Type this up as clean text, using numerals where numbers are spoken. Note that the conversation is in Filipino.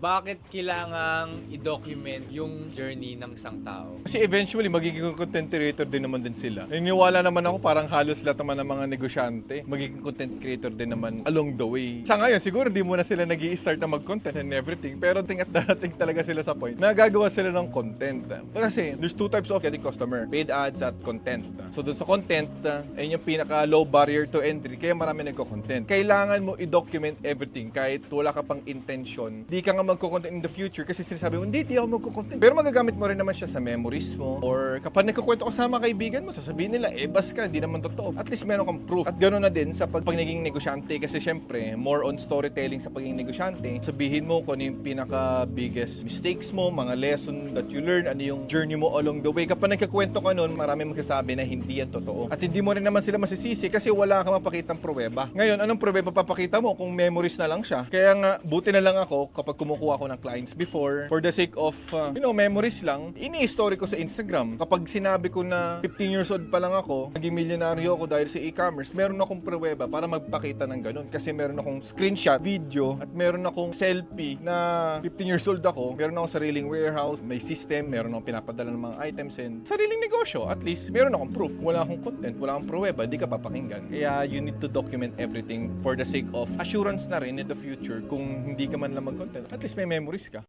Bakit kailangang i-document yung journey ng isang tao? Kasi eventually, magiging content creator din naman din sila. Naniniwala naman ako parang halos lahat naman ng mga negosyante, magiging content creator din naman along the way. Sa ngayon, siguro hindi muna sila nag-i-start na mag-content and everything, pero tingkat darating talaga sila sa point na gagawa sila ng content. Kasi there's two types of getting customer, paid ads at content. So dun sa content, ayun yung pinaka low barrier to entry, kaya marami nagko-content. Kailangan mo i-document everything kahit wala ka pang intention. Di ka nga magko-content in the future kasi sinasabi mo, hindi ako magko-content. Pero magagamit mo rin naman siya sa memories mo or kapag nagkukwento ka sa mga kaibigan mo, sasabihin nila, bas ka, hindi naman totoo. At least meron kang proof. At ganoon na din sa pag naging negosyante kasi syempre, more on storytelling sa pagiging negosyante. Sabihin mo kung ano yung pinaka-biggest mistakes mo, mga lesson that you learn, ano yung journey mo along the way. Kapag nagkakwento ka nun, marami magsasabi na hindi yan totoo. At hindi mo rin naman sila masisisi kasi wala kang mapakitang pruweba. Ngayon, anong pruweba papakita mo kung memories na lang siya? Kaya nga, buti na lang ako kapag kumukuha ko ng clients before, for the sake of, memories lang, ini-story ko sa Instagram. Kapag sinabi ko na 15 years old pa lang ako, naging milyonaryo ako dahil sa e-commerce, meron akong pruweba para magpakita ng ganun. Kasi meron akong screenshot, video, at meron akong selfie na 15 years old ako, meron akong sariling warehouse, may system, meron akong pinapadala ng mga items and sariling negosyo. At least, meron akong proof. Wala akong content, wala akong pruweba, di ka papakinggan. Kaya you need to document everything for the sake of assurance na rin in the future kung hindi ka man lang mag-content. At least may memories ka.